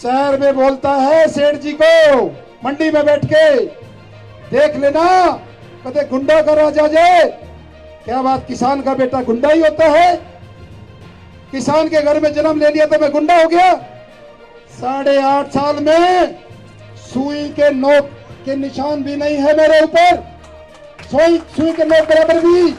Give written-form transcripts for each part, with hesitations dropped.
शहर में बोलता है सेठ जी को, मंडी में बैठ के देख लेना, कदे गुंडा का राजा जे। क्या बात, किसान का बेटा गुंडा ही होता है? किसान के घर में जन्म ले लिया तो मैं गुंडा हो गया? 8.5 साल में सुई के नोक के निशान भी नहीं है मेरे ऊपर, सुई के नोक बराबर भी।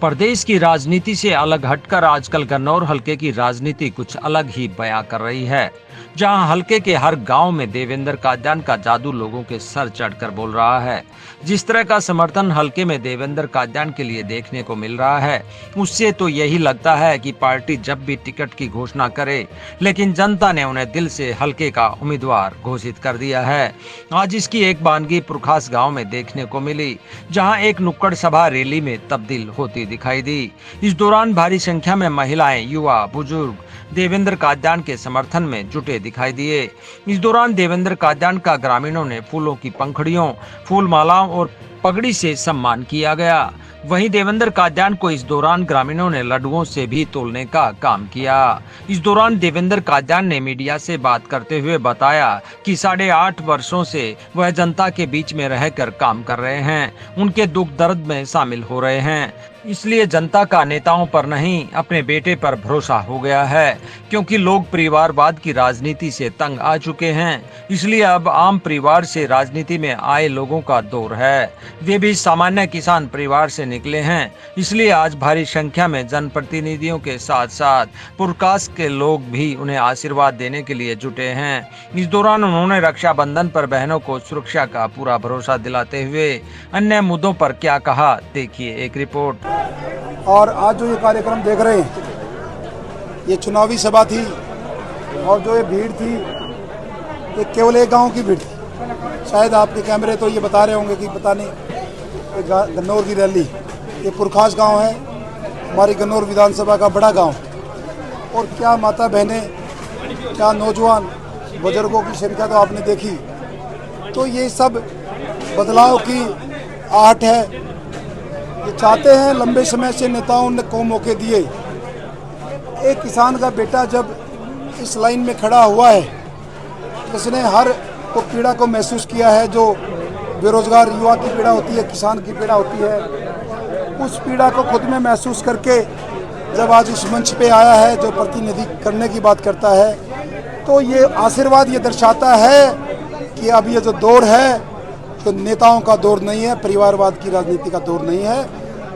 प्रदेश की राजनीति से अलग हटकर आजकल गन्नौर हलके की राजनीति कुछ अलग ही बयां कर रही है, जहां हलके के हर गांव में देवेंद्र कादियान का जादू लोगों के सर चढ़कर बोल रहा है। जिस तरह का समर्थन हलके में देवेंद्र कादियान के लिए देखने को मिल रहा है, उससे तो यही लगता है कि पार्टी जब भी टिकट की घोषणा करे, लेकिन जनता ने उन्हें दिल से हलके का उम्मीदवार घोषित कर दिया है। आज इसकी एक बानगी पुरखास गाँव में देखने को मिली, जहाँ एक नुक्कड़ सभा रैली में तब्दील होती दिखाई दी। इस दौरान भारी संख्या में महिलाएं, युवा, बुजुर्ग देवेंद्र कादियान के समर्थन में जुटे दिखाई दिए। इस दौरान देवेंद्र कादियान का ग्रामीणों ने फूलों की पंखुड़ियों, फूल मालाओं और पगड़ी से सम्मान किया गया। वहीं देवेंद्र कादियान को इस दौरान ग्रामीणों ने लड्डुओं से भी तोलने का काम किया। इस दौरान देवेंद्र कादियान ने मीडिया से बात करते हुए बताया कि 8.5 वर्षों से वह जनता के बीच में रहकर काम कर रहे हैं, उनके दुख दर्द में शामिल हो रहे हैं, इसलिए जनता का नेताओं पर नहीं अपने बेटे पर भरोसा हो गया है, क्योंकि लोग परिवारवाद की राजनीति से तंग आ चुके हैं। इसलिए अब आम परिवार से राजनीति में आए लोगों का दौर है। वे भी सामान्य किसान परिवार से निकले हैं, इसलिए आज भारी संख्या में जनप्रतिनिधियों के साथ साथ पुरकास के लोग भी उन्हें आशीर्वाद देने के लिए जुटे हैं। इस दौरान उन्होंने रक्षाबंधन पर बहनों को सुरक्षा का पूरा भरोसा दिलाते हुए अन्य मुद्दों पर क्या कहा, देखिए एक रिपोर्ट। और आज जो ये कार्यक्रम देख रहे हैं, ये चुनावी सभा थी, और जो ये भीड़ थी, ये केवल एक गांव की भीड़ थी। शायद आपके कैमरे तो ये बता रहे होंगे कि पता नहीं, गन्नौर की रैली। ये पुरखास गांव है, हमारी गन्नौर विधानसभा का बड़ा गांव। और क्या माता बहनें, क्या नौजवान, बुजुर्गों की संख्या तो आपने देखी। तो ये सब बदलाव की आहट है। ये चाहते हैं, लंबे समय से नेताओं ने को मौके दिए। एक किसान का बेटा जब इस लाइन में खड़ा हुआ है, इसने हर को पीड़ा को महसूस किया है। जो बेरोजगार युवा की पीड़ा होती है, किसान की पीड़ा होती है, उस पीड़ा को खुद में महसूस करके जब आज इस मंच पे आया है, जो प्रतिनिधि करने की बात करता है, तो ये आशीर्वाद ये दर्शाता है कि अब ये जो दौर है, तो नेताओं का दौर नहीं है, परिवारवाद की राजनीति का दौर नहीं है,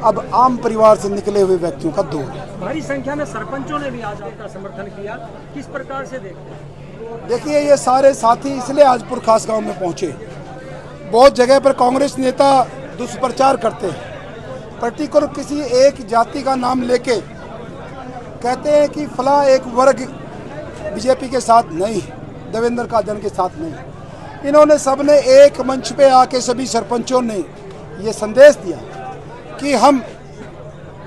अब आम परिवार से निकले हुए व्यक्तियों का दौर है। भारी संख्या में सरपंचों ने भी आज आपका समर्थन किया, किस प्रकार से देखते हैं? देखिए, ये सारे साथी इसलिए आज पुरखास गांव में पहुंचे। बहुत जगह पर कांग्रेस नेता दुष्प्रचार करते हैं, पर्टिकुलर किसी एक जाति का नाम लेके कहते हैं कि फला एक वर्ग बीजेपी के साथ नहीं, देवेंद्र कादियान के साथ नहीं। इन्होंने सबने एक मंच पे आके, सभी सरपंचों ने ये संदेश दिया कि हम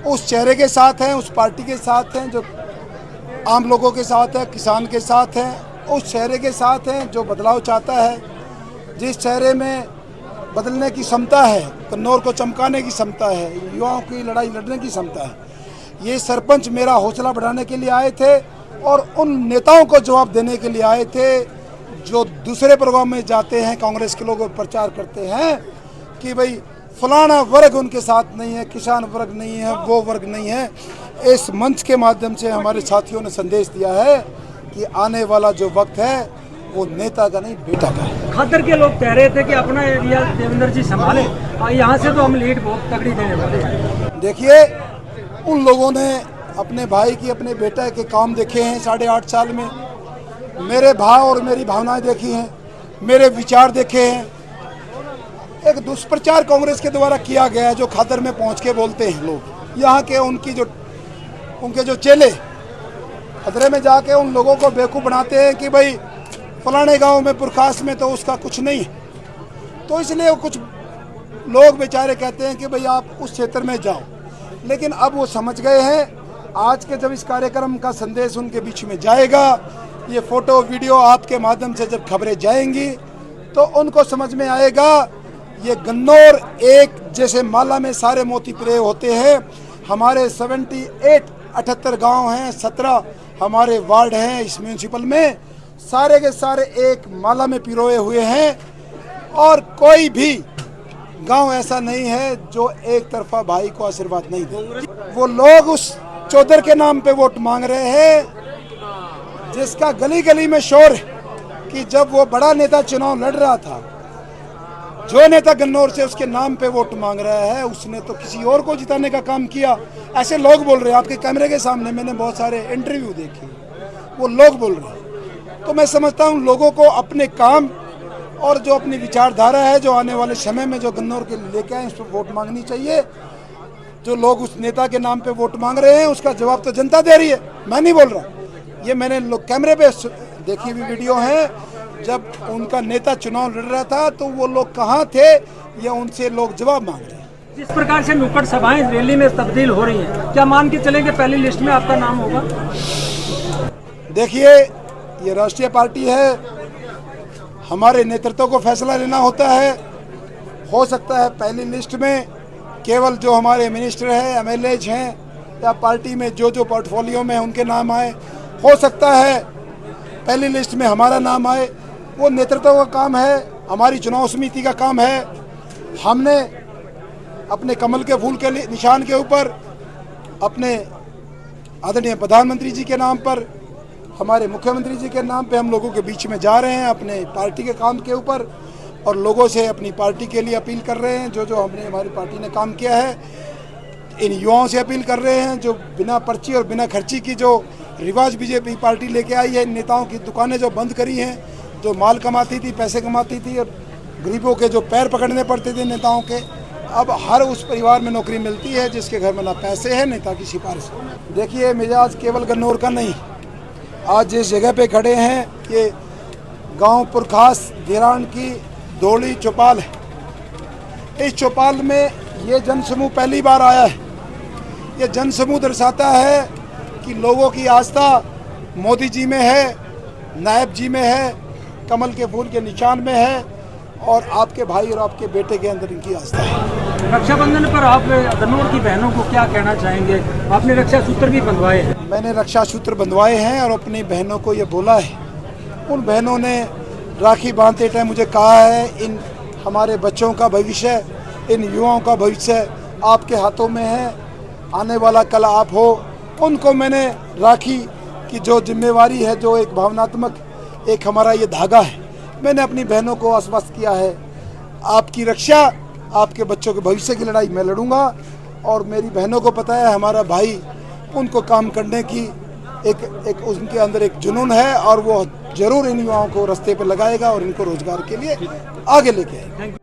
उस चेहरे के साथ हैं, उस पार्टी के साथ हैं जो आम लोगों के साथ है, किसान के साथ हैं, उस चेहरे के साथ हैं जो बदलाव चाहता है, जिस चेहरे में बदलने की क्षमता है, कन्नौर को चमकाने की क्षमता है, युवाओं की लड़ाई लड़ने की क्षमता है। ये सरपंच मेरा हौसला बढ़ाने के लिए आए थे और उन नेताओं को जवाब देने के लिए आए थे जो दूसरे प्रोग्राम में जाते हैं, कांग्रेस के लोग प्रचार करते हैं कि भाई फलाना वर्ग उनके साथ नहीं है, किसान वर्ग नहीं है, वो वर्ग नहीं है। इस मंच के माध्यम से हमारे साथियों ने संदेश दिया है कि आने वाला जो वक्त है वो नेता का नहीं, बेटा का है। खद्दर के लोग कह रहे थे कि अपना एरिया देवेंद्र जी संभाले, यहाँ से तो हम लीड बहुत तगड़ी देने वाले हैं। देखिए, उन लोगों ने अपने भाई की, अपने बेटा के काम देखे हैं 8.5 साल में। मेरे भाव और मेरी भावनाएं देखी हैं, मेरे विचार देखे हैं। एक दुष्प्रचार कांग्रेस के द्वारा किया गया है, जो खद्दर में पहुंच के बोलते हैं लोग, यहाँ के उनके जो चेले खदरे में जाके उन लोगों को बेवकूफ़ बनाते हैं कि भाई फलाने गांव में, पुरखास में तो उसका कुछ नहीं है। तो इसलिए कुछ लोग बेचारे कहते हैं कि भाई आप उस क्षेत्र में जाओ, लेकिन अब वो समझ गए हैं। आज के जब इस कार्यक्रम का संदेश उनके बीच में जाएगा, ये फोटो वीडियो आपके माध्यम से जब खबरें जाएंगी, तो उनको समझ में आएगा ये गन्नौर एक जैसे माला में सारे मोती पिरोए होते हैं। हमारे 78 गांव हैं, 17 हमारे वार्ड हैं इस म्यूनसिपल में। सारे के सारे एक माला में पिरोए हुए हैं और कोई भी गांव ऐसा नहीं है जो एक तरफा भाई को आशीर्वाद नहीं दे। वो लोग उस चौधर के नाम पे वोट मांग रहे हैं जिसका गली गली में शोर है कि जब वो बड़ा नेता चुनाव लड़ रहा था, जो नेता गन्नौर से उसके नाम पे वोट मांग रहा है, उसने तो किसी और को जिताने का काम किया। ऐसे लोग बोल रहे हैं आपके कैमरे के सामने, मैंने बहुत सारे इंटरव्यू देखे, वो लोग बोल रहे हैं। तो मैं समझता हूँ लोगों को अपने काम और जो अपनी विचारधारा है, जो आने वाले समय में जो गन्नौर के लेके आए, इस पर वोट मांगनी चाहिए। जो लोग उस नेता के नाम पे वोट मांग रहे हैं उसका जवाब तो जनता दे रही है, मैं नहीं बोल रहा। ये मैंने लोग कैमरे पे देखी हुई वीडियो है, जब उनका नेता चुनाव लड़ रहा था तो वो लोग कहाँ थे, या उनसे लोग जवाब मांग रहे हैं। जिस प्रकार से नुक्कड़ सभाएं रैली में तब्दील हो रही हैं, क्या मान के चलें कि पहली लिस्ट में आपका नाम होगा? देखिए, ये राष्ट्रीय पार्टी है, हमारे नेतृत्व को फैसला लेना होता है। हो सकता है पहली लिस्ट में केवल जो हमारे मिनिस्टर हैं, एमएलएज हैं, या पार्टी में जो जो पोर्टफोलियो में उनके नाम आए। हो सकता है पहली लिस्ट में हमारा नाम आए। वो नेतृत्व का काम है, हमारी चुनाव समिति का काम है। हमने अपने कमल के फूल के निशान के ऊपर, अपने आदरणीय प्रधानमंत्री जी के नाम पर, हमारे मुख्यमंत्री जी के नाम पे हम लोगों के बीच में जा रहे हैं अपने पार्टी के काम के ऊपर, और लोगों से अपनी पार्टी के लिए अपील कर रहे हैं। जो जो हमने हमारी पार्टी ने काम किया है, इन युवाओं से अपील कर रहे हैं जो बिना पर्ची और बिना खर्ची की जो रिवाज बीजेपी पार्टी लेके आई है। नेताओं की दुकानें जो बंद करी हैं, जो माल कमाती थी, पैसे कमाती थी, और गरीबों के जो पैर पकड़ने पड़ते थे नेताओं के, अब हर उस परिवार में नौकरी मिलती है जिसके घर में ना पैसे हैं नेता की सिफारिश। देखिए, मिजाज केवल गन्नौर का नहीं, आज जिस जगह पे खड़े हैं ये गांव पुरखास धिरान की दौड़ी चौपाल है। इस चौपाल में ये जनसमूह पहली बार आया है। ये जनसमूह दर्शाता है कि लोगों की आस्था मोदी जी में है, नायब जी में है, कमल के फूल के निशान में है, और आपके भाई और आपके बेटे के अंदर इनकी आस्था है। रक्षाबंधन पर आप गन्नौर की बहनों को क्या कहना चाहेंगे? आपने रक्षा सूत्र भी बंधवाए हैं। मैंने रक्षा सूत्र बंधवाए हैं और अपनी बहनों को ये बोला है। उन बहनों ने राखी बांधते टाइम मुझे कहा है, इन हमारे बच्चों का भविष्य, इन युवाओं का भविष्य आपके हाथों में है, आने वाला कल आप हो। उनको मैंने राखी की जो जिम्मेवारी है, जो एक भावनात्मक एक हमारा ये धागा है, मैंने अपनी बहनों को आश्वस्त किया है, आपकी रक्षा, आपके बच्चों के भविष्य की लड़ाई मैं लड़ूंगा। और मेरी बहनों को पता है हमारा भाई, उनको काम करने की एक उनके अंदर एक जुनून है, और वो जरूर इन युवाओं को रास्ते पर लगाएगा और इनको रोजगार के लिए आगे लेके आएगा।